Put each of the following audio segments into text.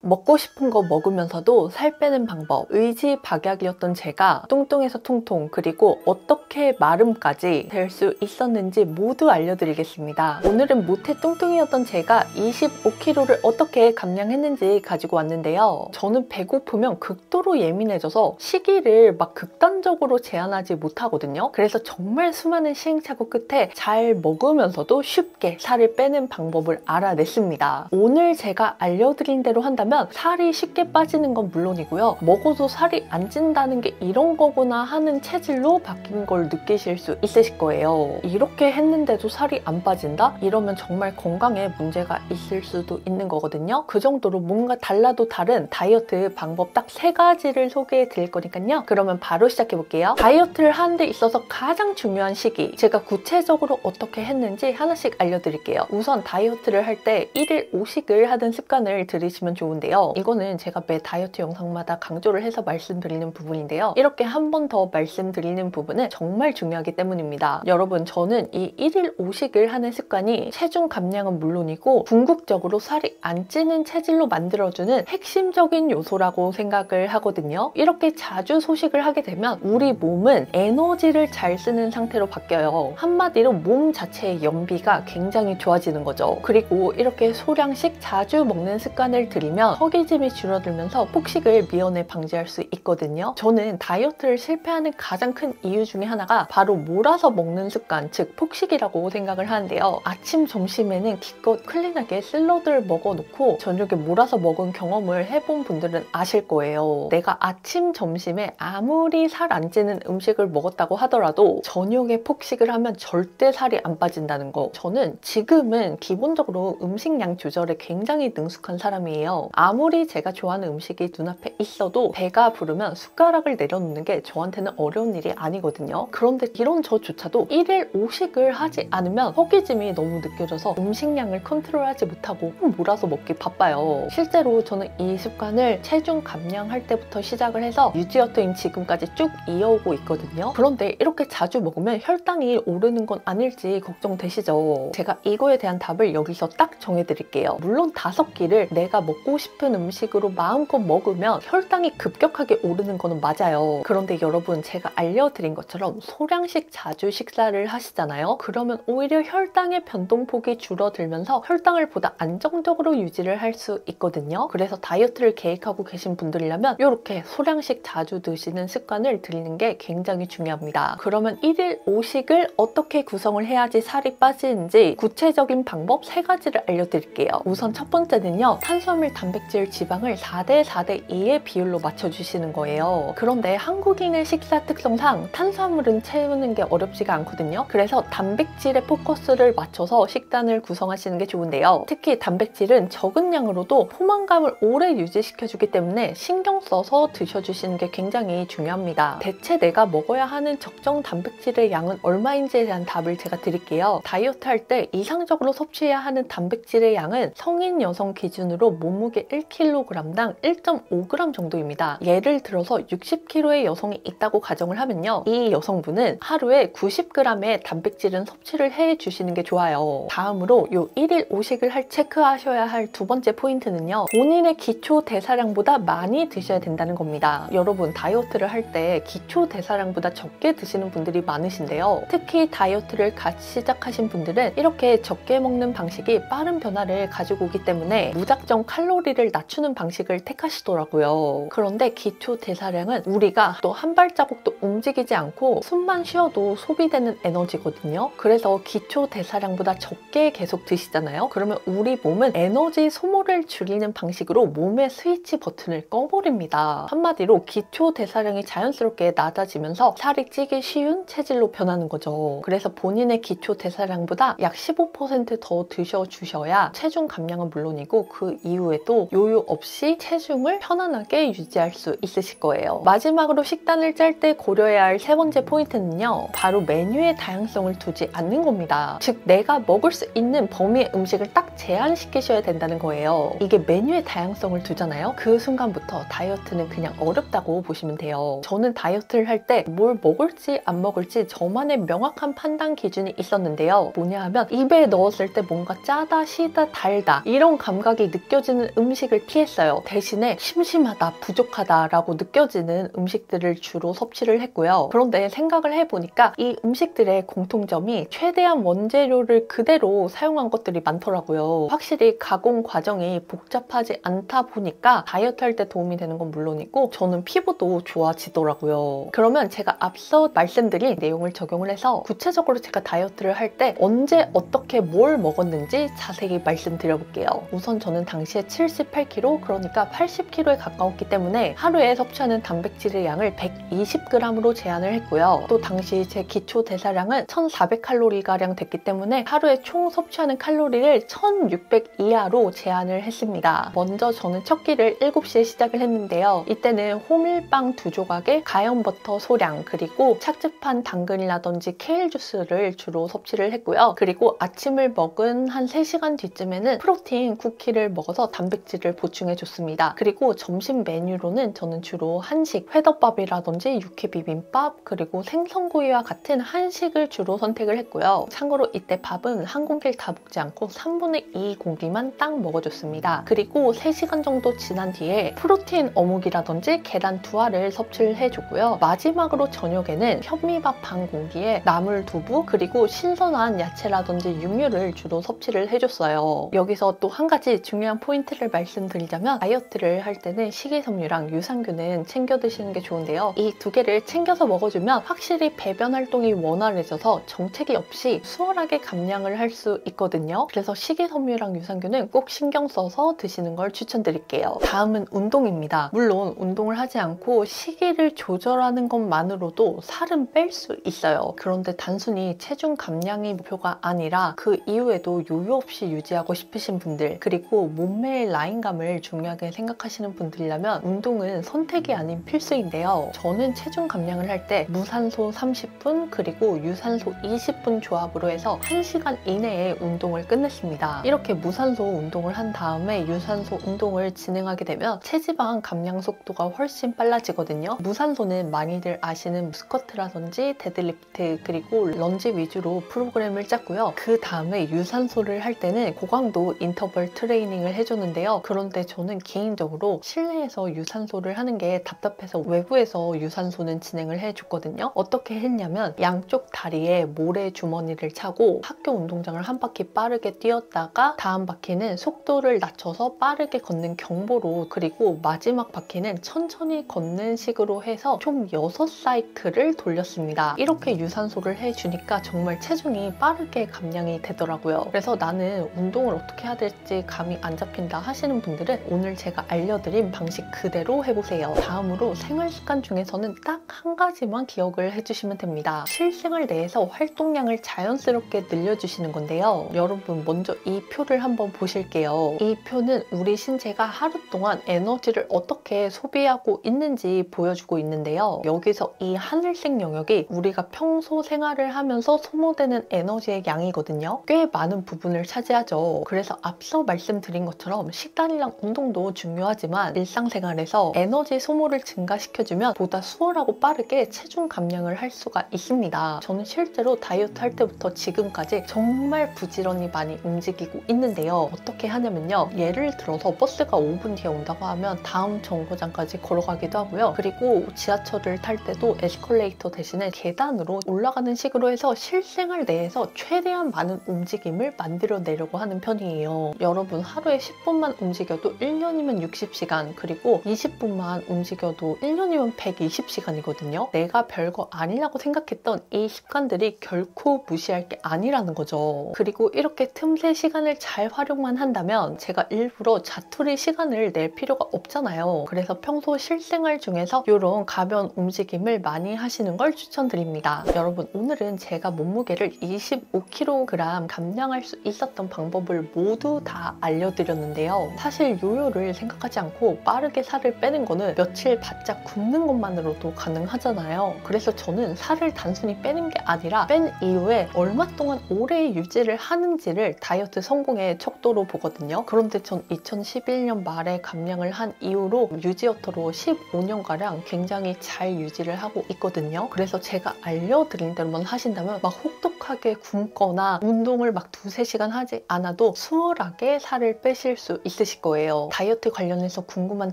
먹고 싶은 거 먹으면서도 살 빼는 방법, 의지박약이었던 제가 뚱뚱해서 통통, 그리고 어떻게 마름까지 될 수 있었는지 모두 알려드리겠습니다. 오늘은 모태 뚱뚱이었던 제가 25kg를 어떻게 감량했는지 가지고 왔는데요. 저는 배고프면 극도로 예민해져서 시기를 막 극단적으로 제한하지 못하거든요. 그래서 정말 수많은 시행착오 끝에 잘 먹으면서도 쉽게 살을 빼는 방법을 알아냈습니다. 오늘 제가 알려드린 대로 한다면 살이 쉽게 빠지는 건 물론이고요. 먹어도 살이 안 찐다는 게 이런 거구나 하는 체질로 바뀐 걸 느끼실 수 있으실 거예요. 이렇게 했는데도 살이 안 빠진다? 이러면 정말 건강에 문제가 있을 수도 있는 거거든요. 그 정도로 뭔가 달라도 다른 다이어트 방법 딱 3가지를 소개해 드릴 거니까요. 그러면 바로 시작해 볼게요. 다이어트를 하는 데 있어서 가장 중요한 시기, 제가 구체적으로 어떻게 했는지 하나씩 알려드릴게요. 우선 다이어트를 할 때 1일 5식을 하는 습관을 들이시면 좋은데요. 이거는 제가 매 다이어트 영상마다 강조를 해서 말씀드리는 부분인데요. 이렇게 한 번 더 말씀드리는 부분은 정말 중요하기 때문입니다. 여러분, 저는 이 1일 5식을 하는 습관이 체중 감량은 물론이고 궁극적으로 살이 안 찌는 체질로 만들어주는 핵심적인 요소라고 생각을 하거든요. 이렇게 자주 소식을 하게 되면 우리 몸은 에너지를 잘 쓰는 상태로 바뀌어요. 한마디로 몸 자체의 연비가 굉장히 좋아지는 거죠. 그리고 이렇게 소량씩 자주 먹는 습관을 들이면 허기짐이 줄어들면서 폭식을 미연에 방지할 수 있거든요. 저는 다이어트를 실패하는 가장 큰 이유 중에 하나가 바로 몰아서 먹는 습관, 즉 폭식이라고 생각을 하는데요. 아침, 점심에는 기껏 클린하게 샐러드를 먹어놓고 저녁에 몰아서 먹은 경험을 해본 분들은 아실 거예요. 내가 아침, 점심에 아무리 살 안 찌는 음식을 먹었다고 하더라도 저녁에 폭식을 하면 절대 살이 안 빠진다는 거. 저는 지금은 기본적으로 음식량 조절에 굉장히 능숙한 사람이에요. 아무리 제가 좋아하는 음식이 눈앞에 있어도 배가 부르면 숟가락을 내려놓는 게 저한테는 어려운 일이 아니거든요. 그런데 이런 저조차도 1일 5식을 하지 않으면 허기짐이 너무 느껴져서 음식량을 컨트롤하지 못하고 몰아서 먹기 바빠요. 실제로 저는 이 습관을 체중 감량할 때부터 시작을 해서 유지어터인 지금까지 쭉 이어오고 있거든요. 그런데 이렇게 자주 먹으면 혈당이 오르는 건 아닐지 걱정되시죠? 제가 이거에 대한 답을 여기서 딱 정해드릴게요. 물론 5끼를 내가 먹고 싶은 음식으로 마음껏 먹으면 혈당이 급격하게 오르는 거는 맞아요. 그런데 여러분, 제가 알려드린 것처럼 소량씩 자주 식사를 하시잖아요. 그러면 오히려 혈당의 변동폭이 줄어들면서 혈당을 보다 안정적으로 유지를 할 수 있거든요. 그래서 다이어트를 계획하고 계신 분들이라면 이렇게 소량씩 자주 드시는 습관을 들이는 게 굉장히 중요합니다. 그러면 1일 5식을 어떻게 구성을 해야지 살이 빠지는지 구체적인 방법 3가지를 알려드릴게요. 우선 첫 번째는요, 탄수화물, 단백질, 지방을 4대4대2의 비율로 맞춰주시는 거예요. 그런데 한국인의 식사 특성상 탄수화물은 채우는 게 어렵지가 않거든요. 그래서 단백질에 포커스를 맞춰서 식단을 구성하시는 게 좋은데요. 특히 단백질은 적은 양으로도 포만감을 오래 유지시켜주기 때문에 신경 써서 드셔주시는 게 굉장히 중요합니다. 대체 내가 먹어야 하는 적정 단백질의 양은 얼마인지에 대한 답을 제가 드릴게요. 다이어트 할 때 이상적으로 섭취해야 하는 단백질의 양은 성인 여성 기준으로 몸무게 1kg당 1.5g 정도입니다. 예를 들어서 60kg의 여성이 있다고 가정을 하면요, 이 여성분은 하루에 90g의 단백질은 섭취를 해주시는 게 좋아요. 다음으로 요 1일 5식을 체크하셔야 할 2번째 포인트는요, 본인의 기초 대사량보다 많이 드셔야 된다는 겁니다. 여러분, 다이어트를 할 때 기초 대사량보다 적게 드시는 분들이 많으신데요. 특히 다이어트를 같이 시작하신 분들은 이렇게 적게 먹는 방식이 빠른 변화를 가지고 오기 때문에 무작정 칼로리를 낮추는 방식을 택하시더라고요. 그런데 기초 대사량은 우리가 또 한 발자국도 움직이지 않고 숨만 쉬어도 소비되는 에너지거든요. 그래서 기초 대사량보다 적게 계속 드시잖아요. 그러면 우리 몸은 에너지 소모를 줄이는 방식으로 몸의 스위치 버튼을 꺼버립니다. 한마디로 기초 대사량이 자연스럽게 낮아지면서 살이 찌기 쉬운 체질로 변하는 거죠. 그래서 본인의 기초 대사량보다 약 15% 더 드셔주셔야 체중 감량은 물론이고 그 이후에도 요요 없이 체중을 편안하게 유지할 수 있으실 거예요. 마지막으로 식단을 짤 때 고려해야 할 3번째 포인트는요, 바로 메뉴의 다양성을 두지 않는 겁니다. 즉, 내가 먹을 수 있는 범위의 음식을 딱 제한시키셔야 된다는 거예요. 이게 메뉴의 다양성을 두잖아요. 그 순간부터 다이어트는 그냥 어렵다고 보시면 돼요. 저는 다이어트를 할 때 뭘 먹을지 안 먹을지 저만의 명확한 판단 기준이 있었는데요. 뭐냐 하면 입에 넣었을 때 뭔가 짜다, 시다, 달다 이런 감각이 느껴지는 음식을 피했어요. 대신에 심심하다, 부족하다 라고 느껴지는 음식들을 주로 섭취를 했고요. 그런데 생각을 해보니까 이 음식들의 공통점이 최대한 원재료를 그대로 사용한 것들이 많더라고요. 확실히 가공 과정이 복잡하지 않다 보니까 다이어트 할 때 도움이 되는 건 물론이고 저는 피부도 좋아지더라고요. 그러면 제가 앞서 말씀드린 내용을 적용을 해서 구체적으로 제가 다이어트를 할 때 언제 어떻게 뭘 먹었는지 자세히 말씀드려볼게요. 우선 저는 당시에 78kg, 그러니까 80kg에 가까웠기 때문에 하루에 섭취하는 단백질의 양을 120g으로 제한을 했고요. 또 당시 제 기초 대사량은 1400칼로리가량 됐기 때문에 하루에 총 섭취하는 칼로리를 1600 이하로 제한을 했습니다. 먼저 저는 첫 끼를 7시에 시작을 했는데요. 이때는 호밀빵 2조각에 가염버터 소량, 그리고 착즙한 당근이라든지 케일 주스를 주로 섭취를 했고요. 그리고 아침을 먹은 한 3시간 뒤쯤에는 프로틴 쿠키를 먹어서 단백질을 보충해줬습니다. 그리고 점심 메뉴로는 저는 주로 한식, 회덮밥이라든지 육회 비빔밥, 그리고 생선구이와 같은 한식을 주로 선택을 했고요. 참고로 이때 밥은 한 공기를 다 먹지 않고 3분의 2 공기만 딱 먹어줬습니다. 그리고 3시간 정도 지난 뒤에 프로틴 어묵이라든지 계란 2알을 섭취를 해주고요. 마지막으로 저녁에는 현미밥 반 공기에 나물 두부, 그리고 신선한 야채라든지 육류를 주로 섭취를 해줬어요. 여기서 또 한 가지 중요한 포인트를 말씀드리자면 다이어트를 할 때는 식이섬유랑 유산균은 챙겨 드시는 게 좋은데요. 이 두 개를 챙겨서 먹어주면 확실히 배변 활동이 원활해져서 정체기 없이 수월하게 감량을 할 수 있거든요. 그래서 식이섬유랑 유산균은 꼭 신경 써서 드시는 걸 추천드릴게요. 다음은 운동입니다. 물론 운동을 하지 않고 식이를 조절하는 것만으로도 살은 뺄 수 있어요. 그런데 단순히 체중 감량이 목표가 아니라 그 이후에도 요요 없이 유지하고 싶으신 분들, 그리고 몸매의 라인감을 중요하게 생각하시는 분들이라면 운동은 선택이 아닌 필수인데요. 저는 체중 감량을 할 때 무산소 30분 그리고 유산소 20분 조합으로 해서 1시간 이내에 운동을 끝냈습니다. 이렇게 무산소 운동을 한 다음에 유산소 운동을 진행하게 되면 체지방 감량 속도가 훨씬 빨라지거든요. 무산소는 많이들 아시는 스쿼트라든지 데드리프트, 그리고 런지 위주로 프로그램을 짰고요. 그 다음에 유산소를 할 때는 고강도 인터벌 트레이닝을 해줬는데요. 그런데 저는 개인적으로 실내에서 유산소를 하는 게 답답해서 외부에서 유산소는 진행을 해줬거든요. 어떻게 했냐면 양쪽 다리에 모래 주머니를 차고 학교 운동장을 한 바퀴 빠르게 뛰었다가 다음 바퀴는 속도를 낮춰서 빠르게 걷는 경보로, 그리고 마지막 바퀴는 천천히 걷는 식으로 해서 총 6사이클을 돌렸습니다. 이렇게 유산소를 해주니까 정말 체중이 빠르게 감량이 되더라고요. 그래서 나는 운동을 어떻게 해야 될지 감이 안 잡힌다 하시는 분들은 오늘 제가 알려드린 방식 그대로 해보세요. 다음으로 생활습관 중에서는 딱 한 가지만 기억을 해주시면 됩니다. 실생활 내에서 활동량을 자연스럽게 늘려주시는 건데요. 여러분 먼저 이 표를 한번 보실게요. 이 표는 우리 신체가 하루 동안 에너지를 어떻게 소비하고 있는지 보여주고 있는데요. 여기서 이 하늘색 영역이 우리가 평소 생활을 하면서 소모되는 에너지의 양이거든요. 꽤 많은 부분을 차지하죠. 그래서 앞서 말씀드린 것처럼 식단이랑 운동도 중요하지만 일상생활에서 에너지 소모를 증가시켜주면 보다 수월하고 빠르게 체중 감량을 할 수가 있습니다. 저는 실제로 다이어트 할 때부터 지금까지 정말 부지런히 많이 움직이고 있는데요. 어떻게 하냐면요. 예를 들어서 버스가 5분 뒤에 온다고 하면 다음 정거장까지 걸어가기도 하고요. 그리고 지하철을 탈 때도 에스컬레이터 대신에 계단으로 올라가는 식으로 해서 실생활 내에서 최대한 많은 움직임을 만들어내려고 하는 편이에요. 여러분 하루에 10분만 움직여도 1년이면 60시간, 그리고 20분만 움직여도 1년이면 120시간이거든요. 내가 별거 아니라고 생각했던 이 습관들이 결코 무시할 게 아니라는 거죠. 그리고 이렇게 틈새 시간을 잘 활용만 한다면 제가 일부러 자투리 시간을 낼 필요가 없잖아요. 그래서 평소 실생활 중에서 이런 가벼운 움직임을 많이 하시는 걸 추천드립니다. 여러분 오늘은 제가 몸무게를 25kg 감량할 수 있었던 방법을 모두 다 알려드렸는데요. 사실 요요를 생각하지 않고 빠르게 살을 빼는 거는 며칠 바짝 굶는 것만으로도 가능하잖아요. 그래서 저는 살을 단순히 빼는 게 아니라 뺀 이후에 얼마 동안 오래 유지를 하는지를 다이어트 성공의 척도로 보거든요. 그런데 전 2011년 말에 감량을 한 이후로 유지어터로 15년가량 굉장히 잘 유지를 하고 있거든요. 그래서 제가 알려드린 대로만 하신다면 막 혹독하게 굶거나 운동을 막 2-3시간 하지 않아도 수월하게 살을 빼실 수 있습니다. 있으실 거예요. 다이어트 관련해서 궁금한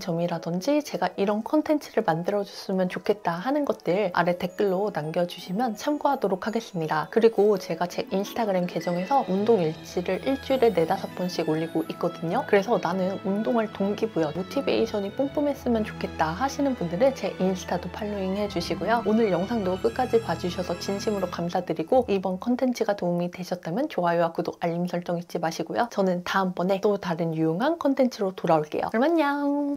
점이라든지 제가 이런 컨텐츠를 만들어줬으면 좋겠다 하는 것들 아래 댓글로 남겨주시면 참고하도록 하겠습니다. 그리고 제가 제 인스타그램 계정에서 운동 일지를 일주일에 4-5번씩 올리고 있거든요. 그래서 나는 운동할 동기부여, 모티베이션이 뿜뿜했으면 좋겠다 하시는 분들은 제 인스타도 팔로잉 해주시고요. 오늘 영상도 끝까지 봐주셔서 진심으로 감사드리고 이번 컨텐츠가 도움이 되셨다면 좋아요와 구독, 알림 설정 잊지 마시고요. 저는 다음번에 또 다른 유용한 컨텐츠로 돌아올게요. 그럼 안녕!